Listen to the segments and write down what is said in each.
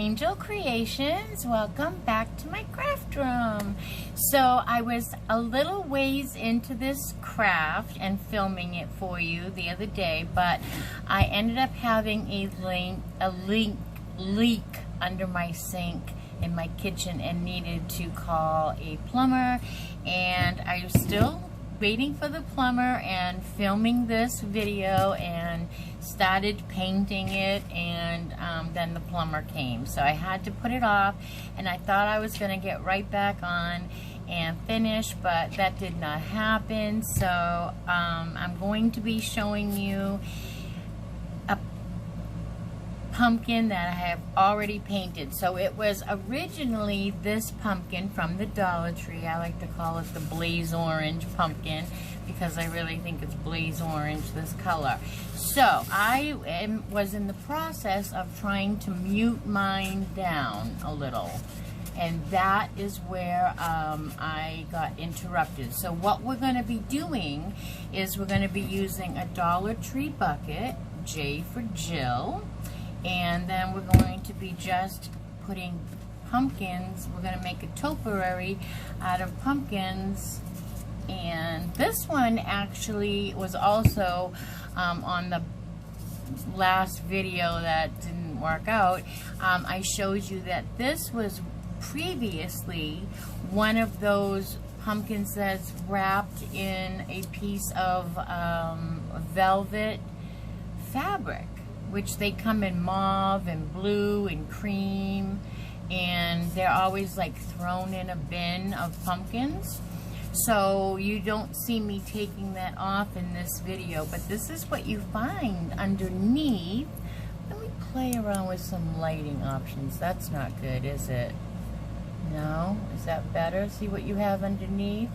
Angel Creations. Welcome back to my craft room. So I was a little ways into this craft and filming it for you the other day, but I ended up having a leak under my sink in my kitchen and needed to call a plumber, and I'm still waiting for the plumber and filming this video and started painting it, and then the plumber came, so I had to put it off, and I thought I was going to get right back on and finish, but that did not happen. So I'm going to be showing you a pumpkin that I have already painted. So it was originally this pumpkin from the Dollar Tree. I like to call it the Blaze Orange pumpkin because I really think it's blaze orange, this color. So I was in the process of trying to mute mine down a little, and that is where I got interrupted. So what we're going to be doing is we're going to be using a Dollar Tree bucket, J for Jill, and then we're going to be just putting pumpkins. We're going to make a topiary out of pumpkins, and this one actually was also on the last video that didn't work out. I showed you that this was previously one of those pumpkins that's wrapped in a piece of velvet fabric, which they come in mauve and blue and cream, and they're always like thrown in a bin of pumpkins. So you don't see me taking that off in this video, but this is what you find underneath. Let me play around with some lighting options. That's not good, is it? No? Is that better? See what you have underneath?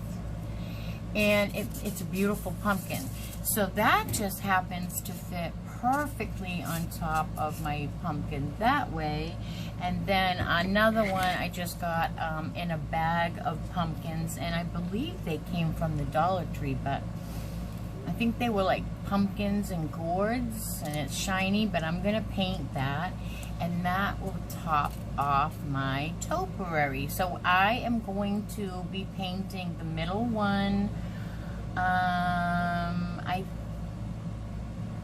And it's a beautiful pumpkin. So that just happens to fit perfectly on top of my pumpkin that way. And then another one I just got in a bag of pumpkins, and I believe they came from the Dollar Tree, but I think they were like pumpkins and gourds, and it's shiny, but I'm gonna paint that, and that will top off my topiary. So I am going to be painting the middle one. I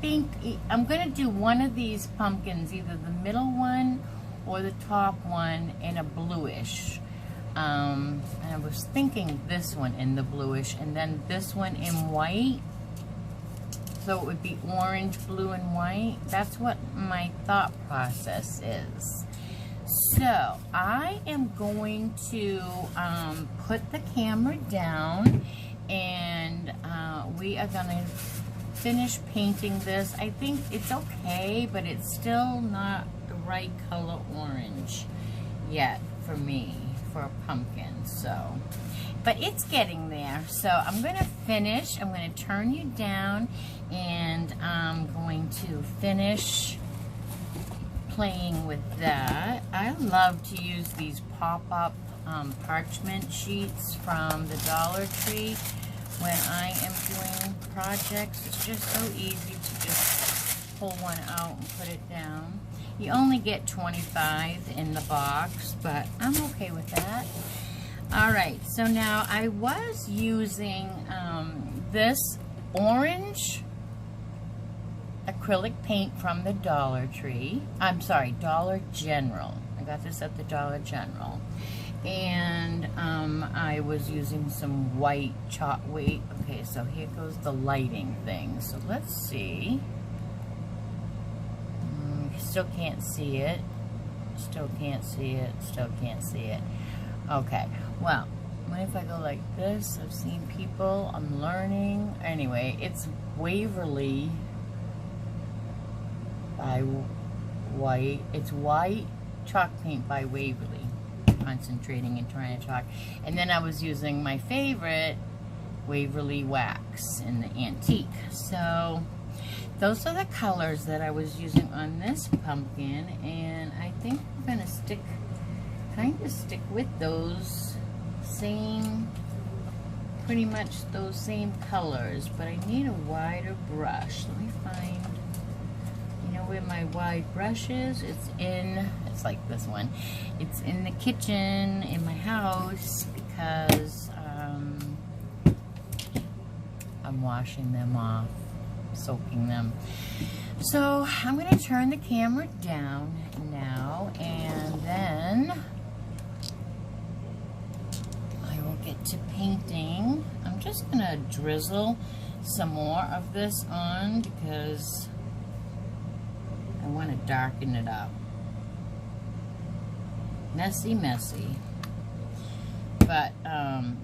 think I'm going to do one of these pumpkins, either the middle one or the top one, in a bluish. And I was thinking this one in the bluish, and then this one in white. So it would be orange, blue, and white. That's what my thought process is. So I am going to put the camera down, and we are going to finish painting this. I think it's okay, but it's still not the right color orange yet for me, for a pumpkin. So, but it's getting there. So I'm going to finish. I'm going to turn you down, and I'm going to finish playing with that. I love to use these pop-up parchment sheets from the Dollar Tree when I am doing projects. It's just so easy to just pull one out and put it down. You only get 25 in the box, but I'm okay with that. Alright, so now I was using this orange acrylic paint from the Dollar Tree. I'm sorry, Dollar General. I got this at the Dollar General. And I was using some white chalk. Wait, okay, so here goes the lighting thing. So let's see. Still can't see it. Still can't see it. Still can't see it. Okay, well, what if I go like this? I've seen people, I'm learning. Anyway, it's Waverly by White. It's white chalk paint by Waverly. Concentrating and trying to talk. And then I was using my favorite Waverly wax in the antique. So those are the colors that I was using on this pumpkin, and I think I'm gonna kind of stick with those same, pretty much those same colors, but I need a wider brush. Let me find, you know know where my wide brush is? It's like this one. It's in the kitchen in my house because I'm washing them off, soaking them. So I'm going to turn the camera down now, and then I will get to painting. I'm just going to drizzle some more of this on because I want to darken it up. Messy, messy. But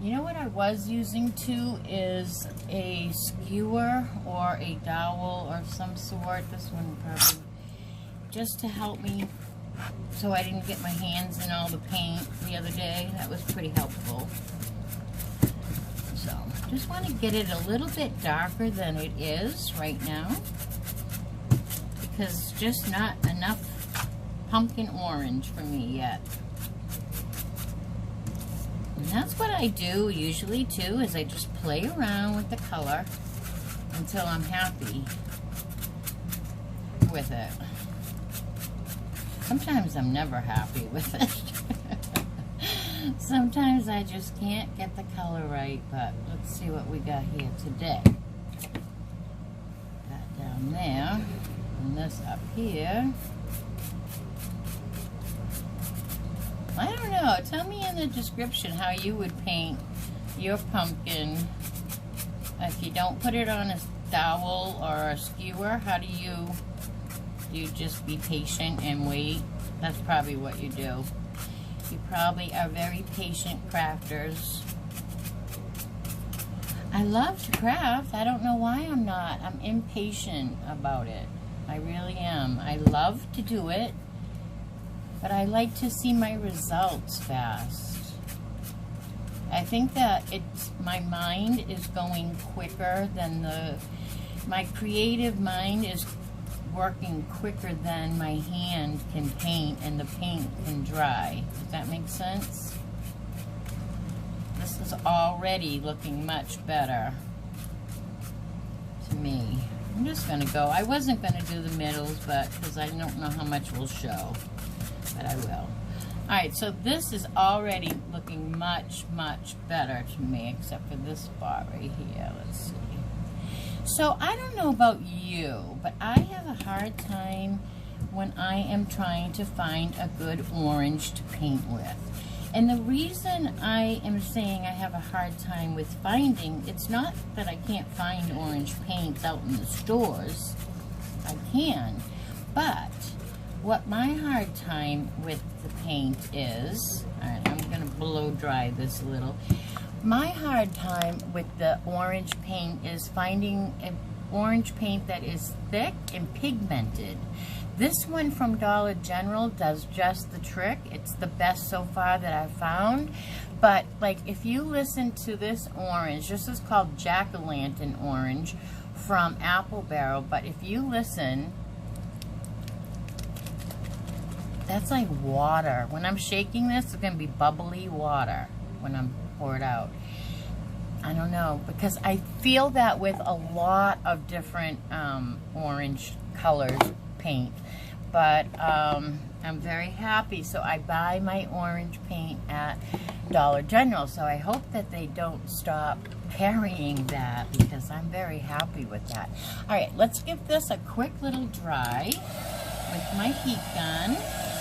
you know what I was using too is a skewer or a dowel or some sort. This one probably just to help me so I didn't get my hands in all the paint the other day. That was pretty helpful. So just want to get it a little bit darker than it is right now because just not enough pumpkin orange for me yet. And that's what I do usually too, is I just play around with the color until I'm happy with it. Sometimes I'm never happy with it. Sometimes I just can't get the color right, but let's see what we got here today. That down there, and this up here. I don't know. Tell me in the description how you would paint your pumpkin. If you don't put it on a dowel or a skewer, how do you just be patient and wait? That's probably what you do. You probably are very patient crafters. I love to craft. I don't know why I'm not. I'm impatient about it. I really am. I love to do it. But I like to see my results fast. I think that my mind is going quicker than my creative mind is working quicker than my hand can paint and the paint can dry. Does that make sense? This is already looking much better to me. I'm just gonna go. I wasn't gonna do the middles, but because I don't know how much will show. But I will. Alright, so this is already looking much, much better to me, except for this spot right here. Let's see. So, I don't know about you, but I have a hard time when I am trying to find a good orange to paint with. And the reason I am saying I have a hard time with finding, it's not that I can't find orange paints out in the stores. I can. But what my hard time with the paint is, alright, I'm going to blow dry this a little. My hard time with the orange paint is finding an orange paint that is thick and pigmented. This one from Dollar General does just the trick. It's the best so far that I've found. But like if you listen to this orange, this is called Jack-o'-lantern orange from Apple Barrel. But if you listen, that's like water. When I'm shaking this, it's going to be bubbly water when I'm pour it out. I don't know, because I feel that with a lot of different orange colors paint. But I'm very happy. So I buy my orange paint at Dollar General. So I hope that they don't stop carrying that because I'm very happy with that. Alright, let's give this a quick little dry with my heat gun.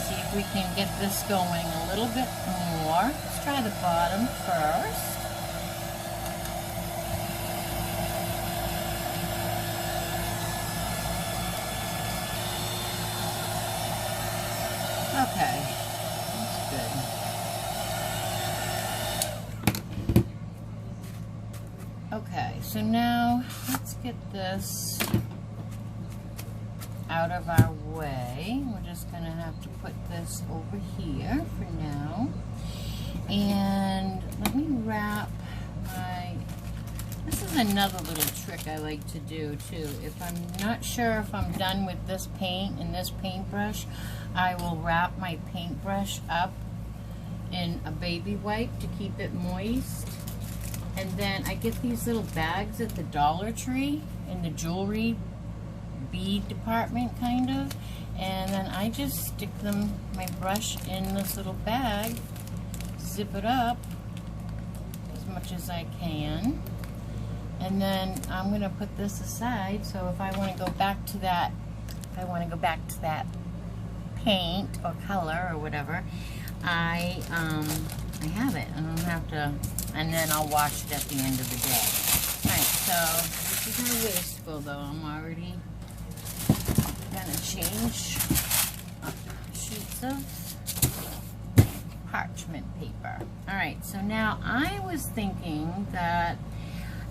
See if we can get this going a little bit more. Let's try the bottom first. Okay, that's good. Okay, so now let's get this out of our way. We're just gonna have to put this over here for now. And let me wrap my, this is another little trick I like to do too. If I'm not sure if I'm done with this paint and this paintbrush, I will wrap my paintbrush up in a baby wipe to keep it moist. And then I get these little bags at the Dollar Tree in the jewelry bead department, kind of. And then I just stick them, my brush, in this little bag, zip it up as much as I can. And then I'm gonna put this aside, so if I wanna go back to that, paint or color or whatever, I have it. I don't have to, and then I'll wash it at the end of the day. Alright, so this is our wasteful though. I'm already gonna change up sheets of parchment paper. Alright, so now I was thinking that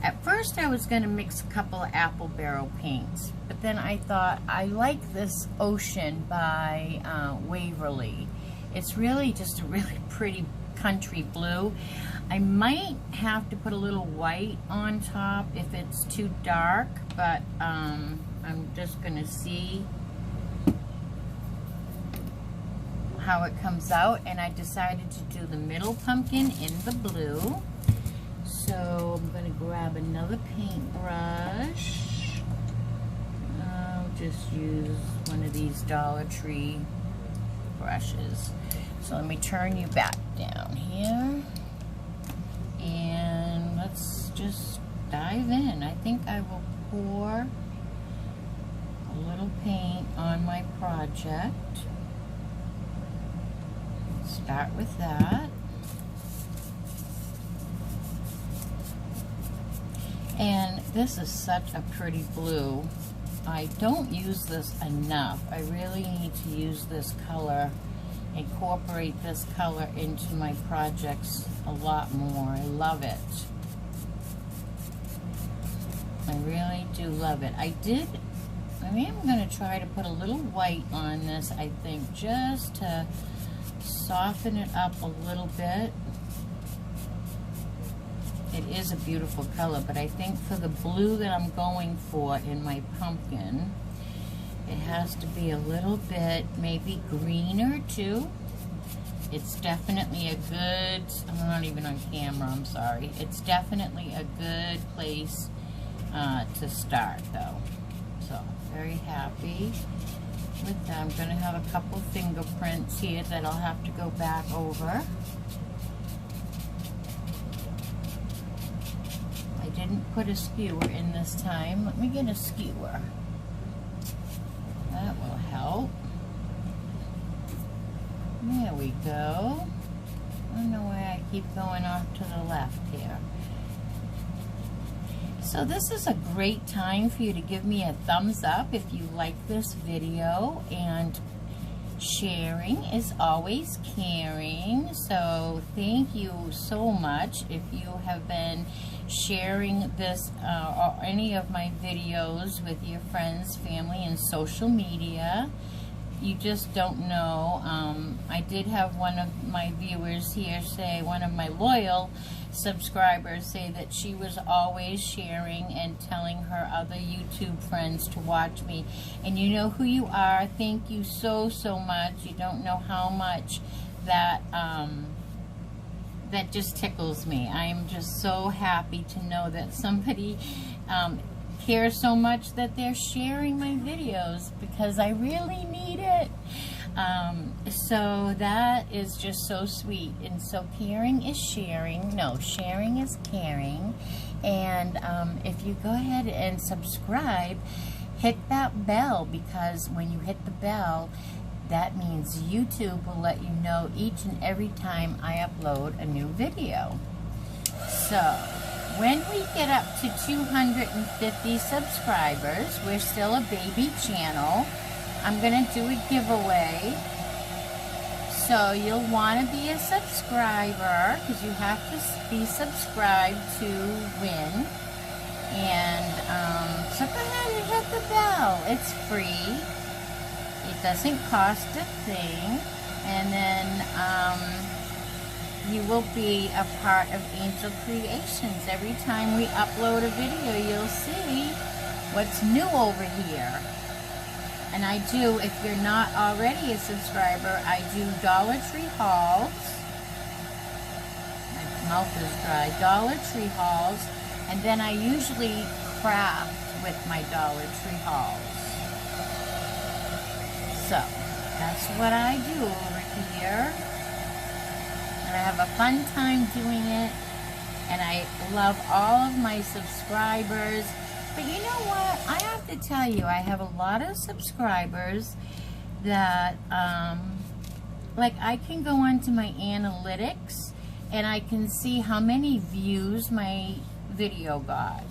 at first I was gonna mix a couple of apple barrel paints, but then I thought I like this Ocean by Waverly. It's really just a really pretty country blue. I might have to put a little white on top if it's too dark, but I'm just gonna see how it comes out, and I decided to do the middle pumpkin in the blue. So I'm gonna grab another paintbrush. I'll just use one of these Dollar Tree brushes. So let me turn you back down here, and let's just dive in. I think I will pour a little paint on my project. Start with that. And this is such a pretty blue. I don't use this enough. I really need to use this color, incorporate this color into my projects a lot more. I love it. I really do love it. I am going to try to put a little white on this, I think, just to soften it up a little bit. It is a beautiful color, but I think for the blue that I'm going for in my pumpkin, it has to be a little bit maybe greener too. It's definitely a good, I'm not even on camera, I'm sorry. It's definitely a good place to start though. So, very happy with that. I'm going to have a couple fingerprints here that I'll have to go back over. Didn't put a skewer in this time. Let me get a skewer. That will help. There we go. I don't know why I keep going off to the left here. So this is a great time for you to give me a thumbs up if you like this video, and sharing is always caring. So thank you so much if you have been sharing this or any of my videos with your friends, family, and social media. You just don't know. I did have one of my viewers here say, one of my loyal subscribers say that she was always sharing and telling her other YouTube friends to watch me. And you know who you are. Thank you so much. You don't know how much that that just tickles me. I am just so happy to know that somebody cares so much that they're sharing my videos, because I really need it. So that is just so sweet. And so caring is sharing. No, sharing is caring. And if you go ahead and subscribe, hit that bell, because when you hit the bell, that means YouTube will let you know each and every time I upload a new video. So when we get up to 250 subscribers, we're still a baby channel, I'm going to do a giveaway. So you'll want to be a subscriber, because you have to be subscribed to win. And so go ahead and hit the bell. It's free. It doesn't cost a thing. And then you will be a part of Angel Creations. Every time we upload a video, you'll see what's new over here. And I do, if you're not already a subscriber, I do Dollar Tree hauls. My mouth is dry. Dollar Tree hauls. And then I usually craft with my Dollar Tree hauls. So that's what I do over here. And I have a fun time doing it. And I love all of my subscribers. But you know what? I have to tell you, I have a lot of subscribers that, like I can go onto my analytics and I can see how many views my video got.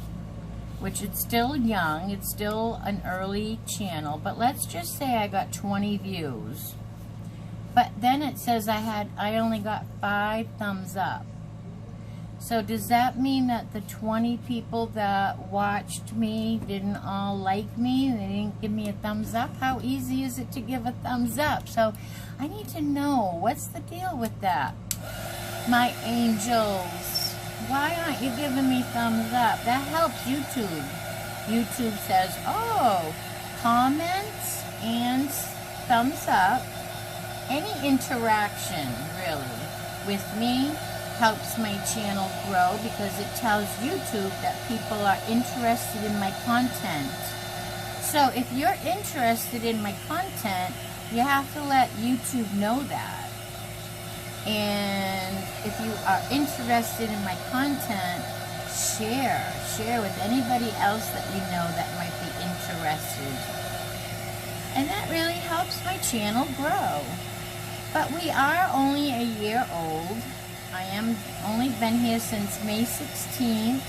Which it's still young, it's still an early channel, but let's just say I got 20 views. But then it says I only got 5 thumbs up. So does that mean that the 20 people that watched me didn't all like me? They didn't give me a thumbs up? How easy is it to give a thumbs up? So I need to know, what's the deal with that? My angels, why aren't you giving me thumbs up? That helps YouTube. YouTube says, oh, comments and thumbs up, any interaction really with me helps my channel grow, because it tells YouTube that people are interested in my content. So if you're interested in my content, you have to let YouTube know that. And if you are interested in my content, share with anybody else that you know that might be interested. And that really helps my channel grow. But we are only a year old. I am only been here since May 16th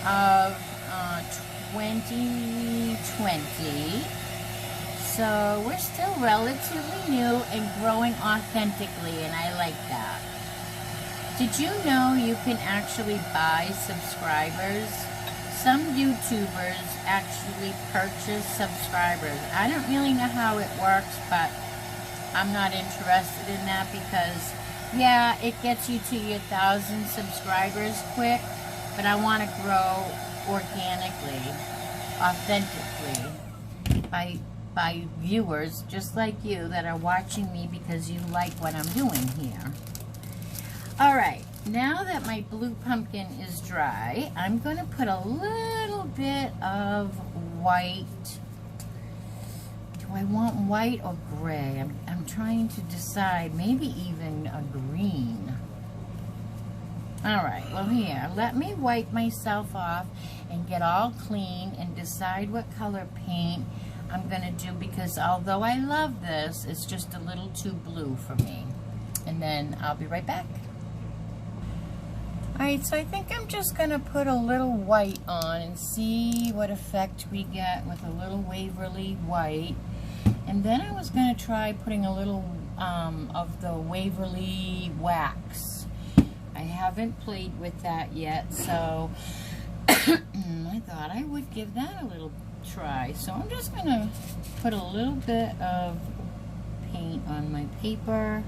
of 2020. So we're still relatively new and growing authentically, and I like that. Did you know you can actually buy subscribers? Some YouTubers actually purchase subscribers. I don't really know how it works, but I'm not interested in that, because yeah, it gets you to your 1,000 subscribers quick, but I want to grow organically, authentically, by viewers just like you that are watching me because you like what I'm doing here. Alright, now that my blue pumpkin is dry, I'm going to put a little bit of white. Do I want white or gray? I'm trying to decide, maybe even a green. Alright, well here, let me wipe myself off and get all clean and decide what color paint I'm going to do, because although I love this, it's just a little too blue for me. And then I'll be right back. Alright, so I think I'm just going to put a little white on and see what effect we get with a little Waverly white. And then I was going to try putting a little of the Waverly wax. I haven't played with that yet, so I thought I would give that a little try. So I'm just going to put a little bit of paint on my paper.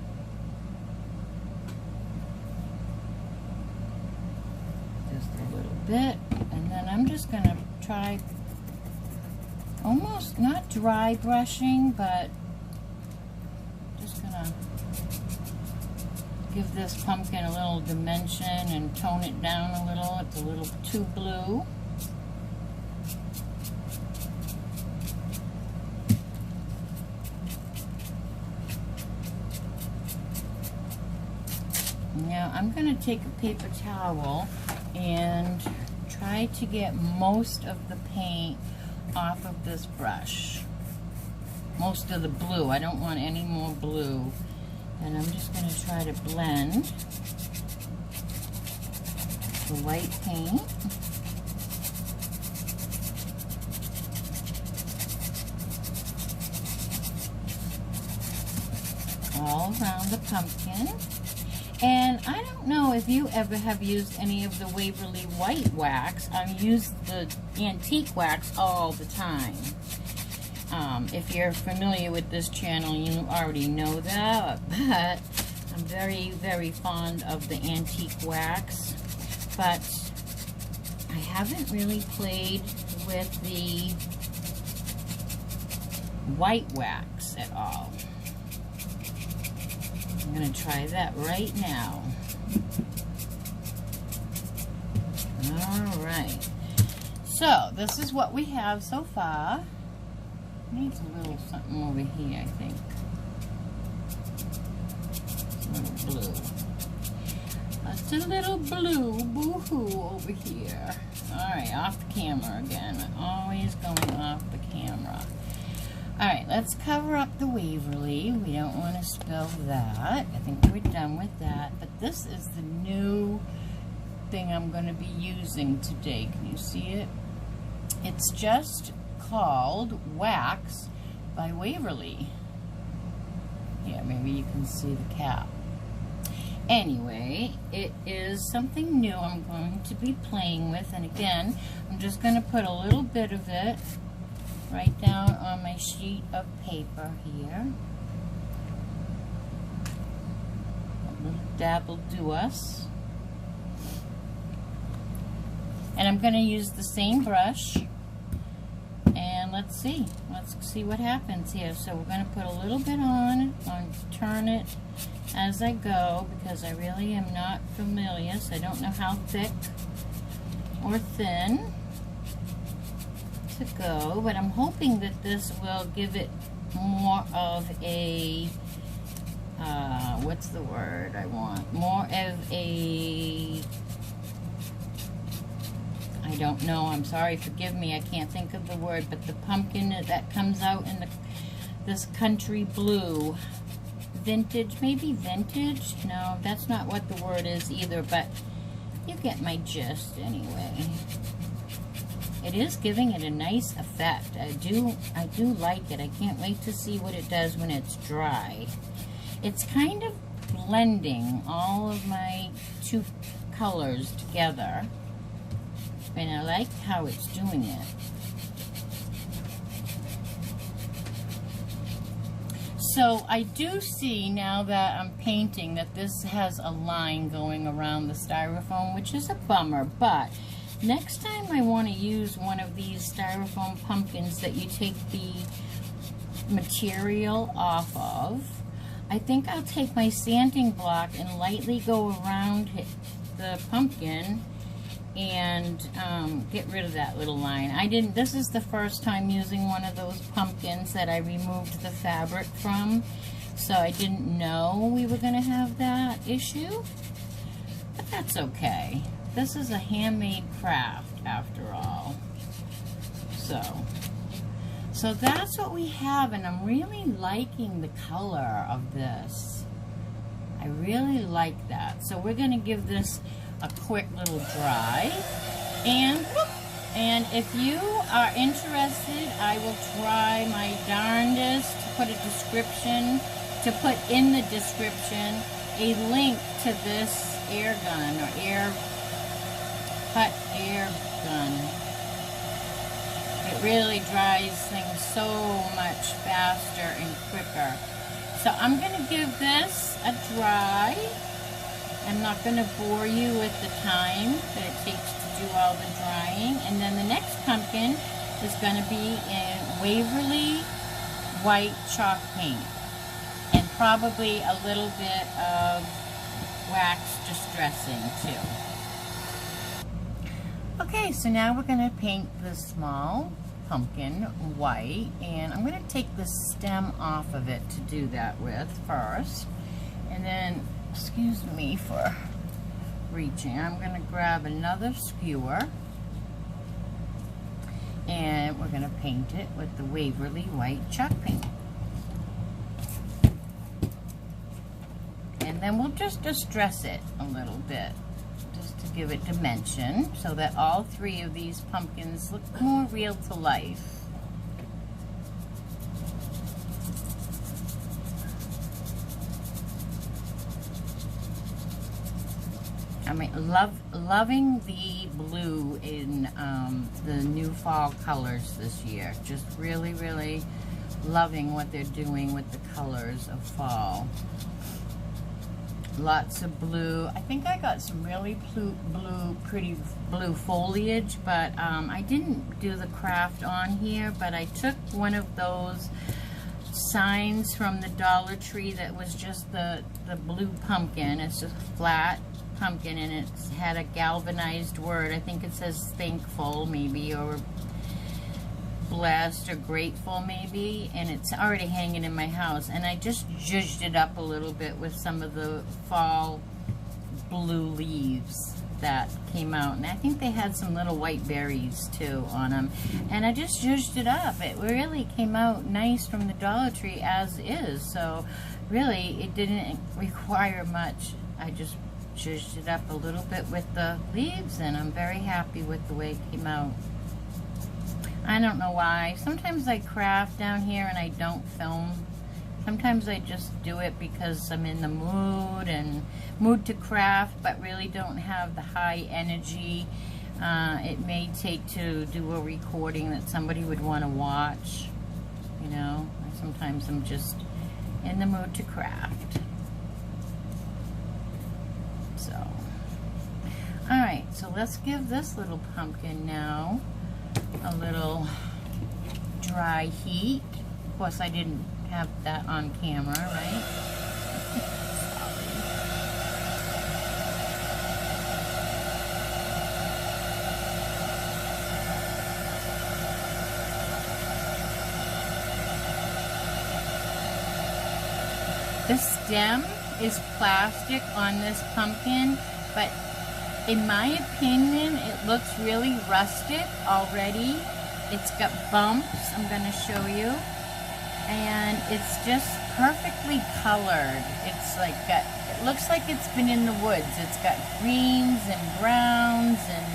Just a little bit. And then I'm just going to try almost not dry brushing, but just going to give this pumpkin a little dimension and tone it down a little. It's a little too blue. Now I'm going to take a paper towel and try to get most of the paint off of this brush. Most of the blue. I don't want any more blue. And I'm just going to try to blend the white paint. All around the pumpkin. And I don't know if you ever have used any of the Waverly white wax. I use the antique wax all the time. If you're familiar with this channel, you already know that, but I'm very, very fond of the antique wax. But I haven't really played with the white wax at all. I'm going to try that right now. Alright. So, this is what we have so far. Needs a little something over here, I think. A little blue. That's a little blue boo-hoo over here. Alright, off the camera again. Always going off the camera. Alright, let's cover up the Waverly. We don't want to spill that. I think we're done with that. But this is the new thing I'm going to be using today. Can you see it? It's just called Wax by Waverly. Yeah, maybe you can see the cap. Anyway, it is something new I'm going to be playing with, and again, I'm just going to put a little bit of it right down on my sheet of paper here. A little dab will do us. And I'm going to use the same brush, and let's see what happens here. So we're going to put a little bit on, turn it as I go, because I really am not familiar, so I don't know how thick or thin to go, but I'm hoping that this will give it more of a, what's the word I want? More of a, I don't know, I'm sorry, forgive me, I can't think of the word, but the pumpkin that comes out in this country blue. Vintage, maybe vintage? No, that's not what the word is either, but you get my gist anyway. It is giving it a nice effect. I do like it. I can't wait to see what it does when it's dry. It's kind of blending all of my two colors together, and I like how it's doing it. So I do see now that I'm painting that this has a line going around the styrofoam, which is a bummer, but next time I want to use one of these styrofoam pumpkins that you take the material off of, I think I'll take my sanding block and lightly go around the pumpkin and get rid of that little line. This is the first time using one of those pumpkins that I removed the fabric from, so I didn't know we were going to have that issue, but that's okay. This is a handmade craft after all. So that's what we have, and I'm really liking the color of this. I really like that. So we're going to give this a quick little dry, and if you are interested, I will try my darndest to put in the description a link to this air gun or hot air gun. It really dries things so much faster and quicker. So I'm going to give this a dry. I'm not going to bore you with the time that it takes to do all the drying. And then the next pumpkin is going to be in Waverly white chalk paint. And probably a little bit of wax distressing too. Okay, so now we're going to paint the small pumpkin white. And I'm going to take the stem off of it to do that with first. And then, excuse me for reaching, I'm going to grab another skewer and we're going to paint it with the Waverly white chalk paint. And then we'll just distress it a little bit, just to give it dimension, so that all three of these pumpkins look more real to life. I mean, loving the blue in the new fall colors this year. Just really, really loving what they're doing with the colors of fall. Lots of blue. I think I got some really pretty blue foliage, but I didn't do the craft on here, but I took one of those signs from the Dollar Tree that was just the blue pumpkin. It's just flat pumpkin, and it's had a galvanized word. I think it says thankful maybe, or blessed or grateful maybe, and it's already hanging in my house, and I just zhuzhed it up a little bit with some of the fall blue leaves that came out, and I think they had some little white berries too on them, and I just zhuzhed it up. It really came out nice from the Dollar Tree as is, so really it didn't require much. I just zhuzhed it up a little bit with the leaves, and I'm very happy with the way it came out. I don't know why. Sometimes I craft down here and I don't film. Sometimes I just do it because I'm in the mood to craft, but really don't have the high energy it may take to do a recording that somebody would want to watch. You know, sometimes I'm just in the mood to craft. So, alright, so let's give this little pumpkin now a little dry heat. Of course, I didn't have that on camera, right? The stem is plastic on this pumpkin, but in my opinion, it looks really rustic already. It's got bumps, I'm going to show you. And it's just perfectly colored. It's like got, it looks like it's been in the woods. It's got greens and browns and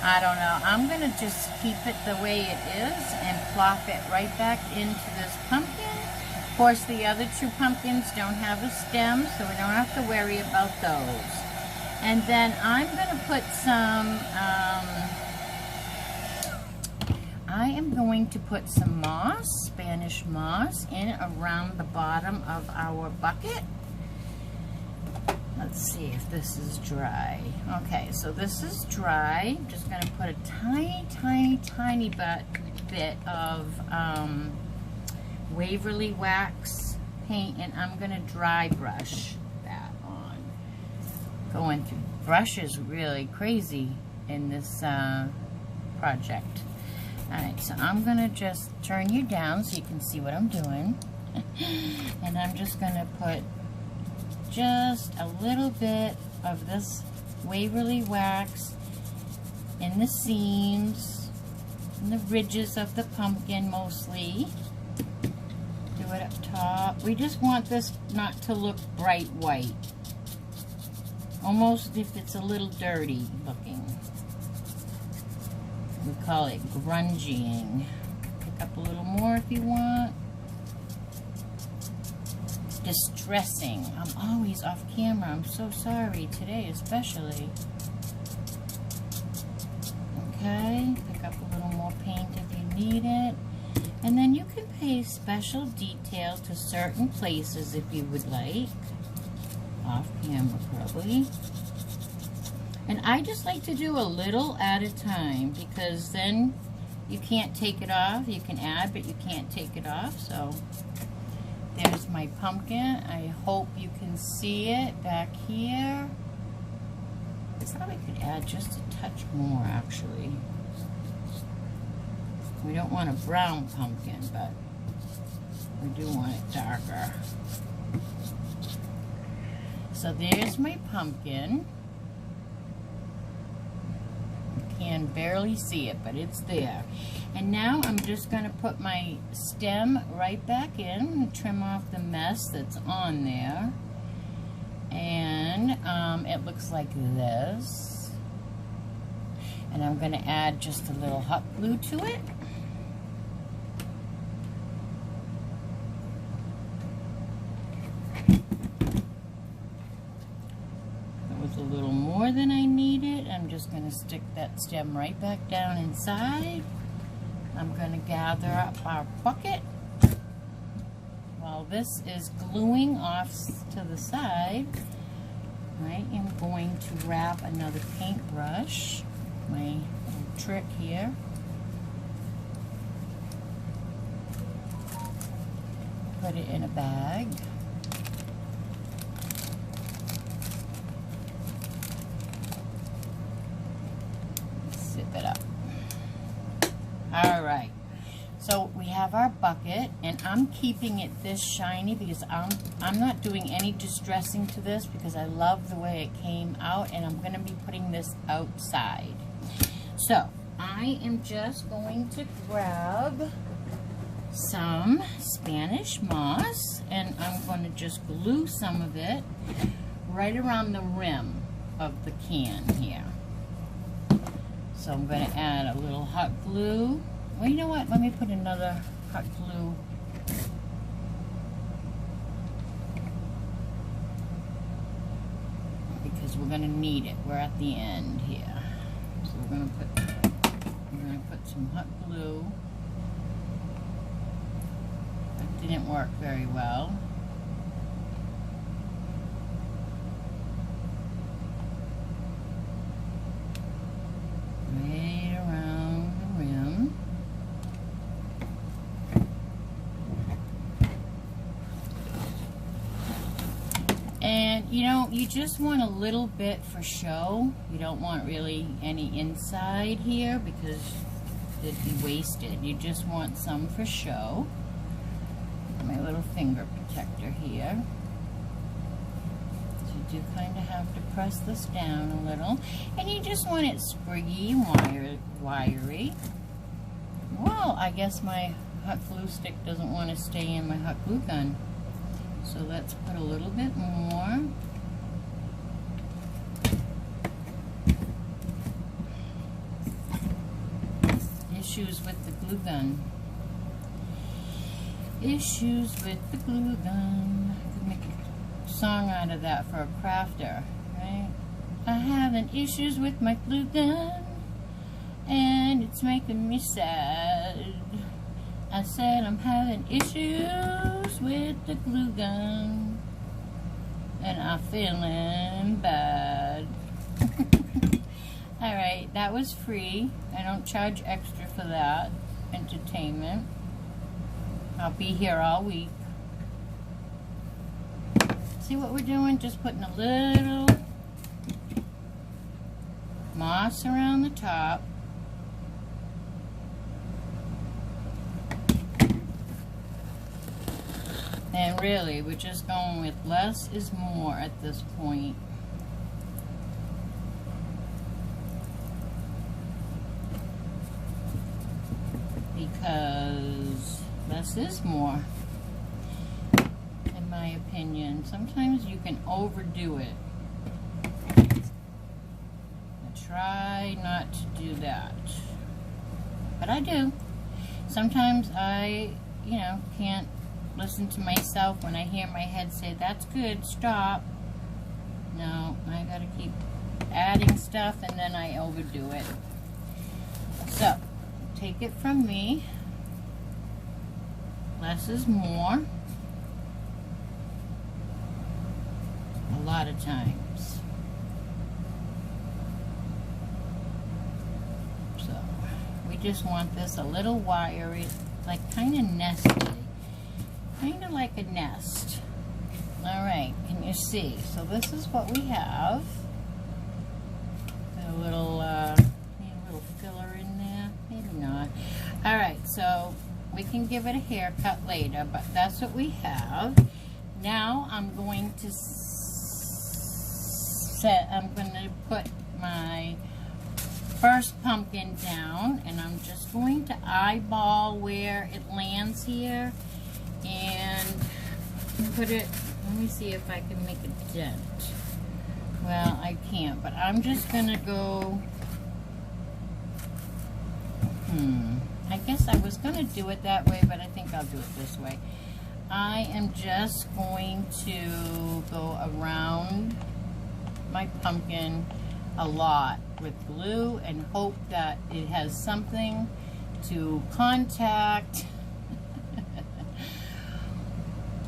I don't know. I'm going to just keep it the way it is and plop it right back into this pumpkin. Of course, the other two pumpkins don't have a stem, so we don't have to worry about those. And then I'm going to put some, I am going to put some moss, Spanish moss, in around the bottom of our bucket. Let's see if this is dry. Okay, so this is dry. I'm just going to put a tiny bit of Waverly wax paint, and I'm going to dry brush that on. Going through brushes really crazy in this project. Alright, so I'm going to just turn you down so you can see what I'm doing. And I'm just going to put just a little bit of this Waverly wax in the seams, in the ridges of the pumpkin mostly. Do it up top. We just want this not to look bright white. Almost if it's a little dirty looking. We call it grungying. Pick up a little more if you want. Distressing. I'm always off camera. I'm so sorry today especially. Okay, pick up a little more paint if you need it. And then you can pay special detail to certain places if you would like. Off camera probably. And I just like to do a little at a time because then you can't take it off. You can add, but you can't take it off. So there's my pumpkin. I hope you can see it back here. I thought I could add just a touch more actually. We don't want a brown pumpkin, but we do want it darker. So there's my pumpkin. You can barely see it, but it's there. And now I'm just going to put my stem right back in and trim off the mess that's on there. And it looks like this. And I'm going to add just a little hot glue to it. A little more than I needed. I'm just going to stick that stem right back down inside. I'm going to gather up our bucket while this is gluing off to the side. I am going to wrap another paintbrush, my little trick here. Put it in a bag. All right. So we have our bucket, and I'm keeping it this shiny because I'm not doing any distressing to this because I love the way it came out, and I'm going to be putting this outside. So I am just going to grab some Spanish moss, and I'm going to just glue some of it right around the rim of the can here. So I'm going to add a little hot glue. Well, you know what? Let me put another hot glue. Because we're going to need it. We're at the end here. So we're going to put some hot glue. That didn't work very well. Right around the rim. And you know, you just want a little bit for show. You don't want really any inside here because it'd be wasted. You just want some for show. My little finger protector here. So you do kind of have to press this down a little. And you just want it spriggy and wiry. Well, I guess my hot glue stick doesn't want to stay in my hot glue gun. So let's put a little bit more. Issues with the glue gun. Issues with the glue gun. I could make a song out of that for a crafter, right? I'm having issues with my glue gun, and it's making me sad. I said I'm having issues with the glue gun, and I'm feeling bad. Alright, that was free. I don't charge extra for that. Entertainment. I'll be here all week. See what we're doing? Just putting a little moss around the top. And really, we're just going with less is more at this point. Because less is more, in my opinion. Sometimes you can overdo it. I try not to do that. But I do. Sometimes I, you know, can't listen to myself when I hear my head say, that's good, stop. No, I gotta keep adding stuff and then I overdo it. So, take it from me. Less is more. A lot of times. So, we just want this a little wiry, like kind of nesty. Kind of like a nest. Alright, can you see? So this is what we have. Got a little, maybe a little filler in there. Maybe not. Alright, so we can give it a haircut later, but that's what we have. Now I'm going to put my first pumpkin down, and I'm just going to eyeball where it lands here and put it, let me see if I can make a dent. Well, I can't, but I'm just gonna go, I guess I was gonna do it that way, but I think I'll do it this way. I am just going to go around my pumpkin a lot with glue and hope that it has something to contact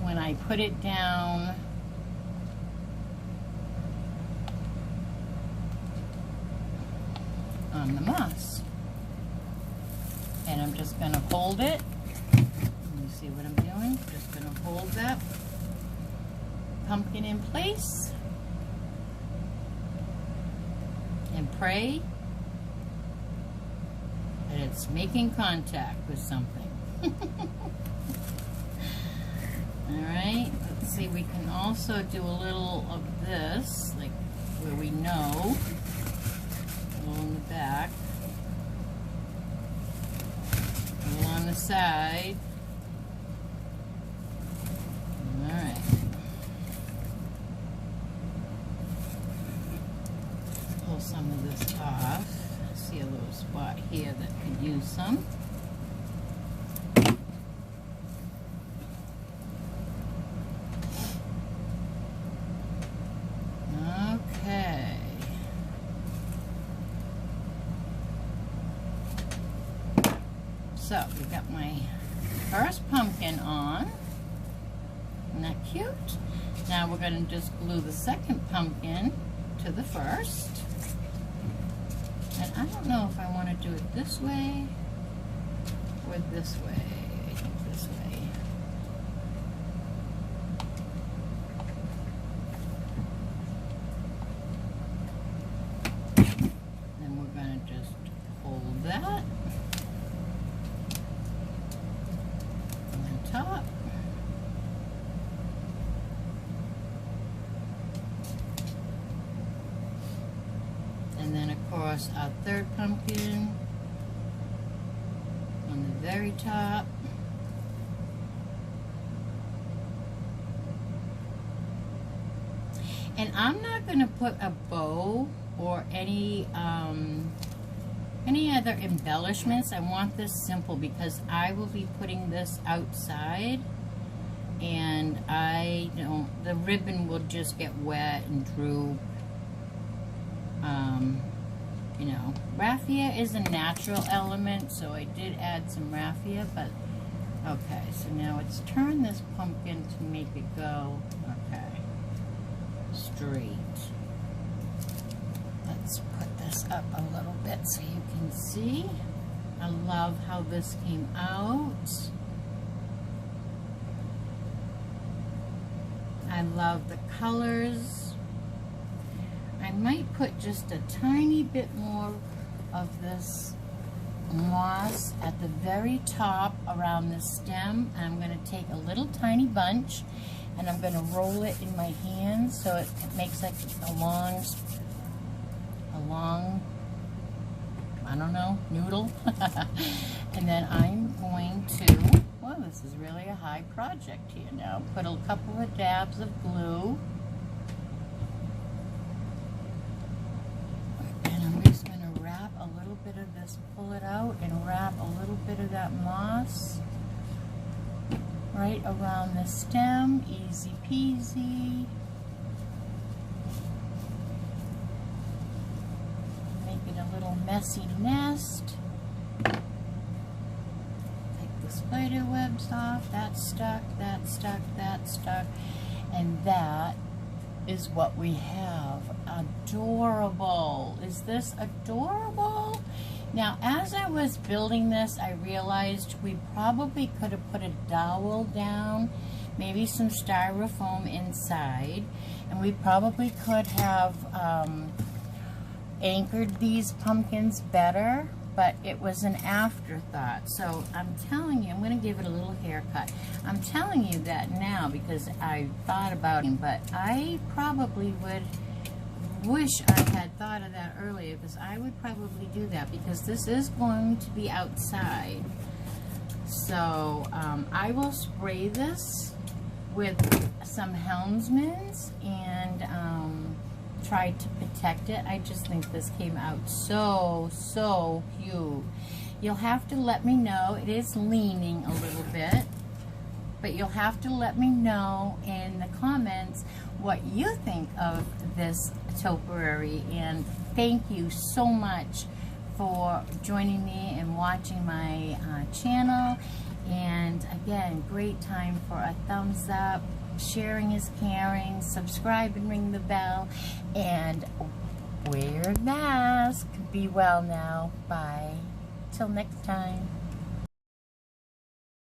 when I put it down. On the moss. And I'm just going to hold it. Let me see what I'm doing. Just going to hold that pumpkin in place and pray that it's making contact with something. Alright, let's see, we can also do a little of this, like where we know, a little in the back, a little on the side. Alright. Pull some of this off. See a little spot here that could use some. Okay. So we got my first pumpkin on. Isn't that cute? Now we're going to just glue the second pumpkin to the first. And I don't know if I want to do it this way or this way. I think this way. Then we're going to just hold that on top. And then, of course, our third pumpkin on the very top. And I'm not going to put a bow or any other embellishments. I want this simple because I will be putting this outside, and the ribbon will just get wet and droop. You know, raffia is a natural element, so I did add some raffia, but okay, so now let's turn this pumpkin to make it go, okay, straight. Let's put this up a little bit so you can see. I love how this came out. I love the colors. I might put just a tiny bit more of this moss at the very top around the stem. And I'm going to take a little tiny bunch and I'm going to roll it in my hand so it makes like a long, I don't know, noodle. And then I'm going to, well, this is really a high project here now. Put a couple of dabs of glue. Pull it out and wrap a little bit of that moss right around the stem. Easy peasy. Make it a little messy nest. Take the spider webs off. That's stuck, that's stuck, that's stuck. And that is what we have. Adorable. Is this adorable? Now, as I was building this, I realized we probably could have put a dowel down, maybe some styrofoam inside, and we probably could have anchored these pumpkins better, but it was an afterthought. So I'm telling you, I'm going to give it a little haircut. I'm telling you that now because I thought about it, but I probably would wish I had thought of that earlier, because I would probably do that because this is going to be outside. So I will spray this with some Helmsman's and try to protect it. I just think this came out so cute. You'll have to let me know. It is leaning a little bit, but you'll have to let me know in the comments what you think of this topiary. And thank you so much for joining me and watching my channel. And again, great time for a thumbs up. Sharing is caring. Subscribe and ring the bell. And wear a mask. Be well now. Bye. Till next time.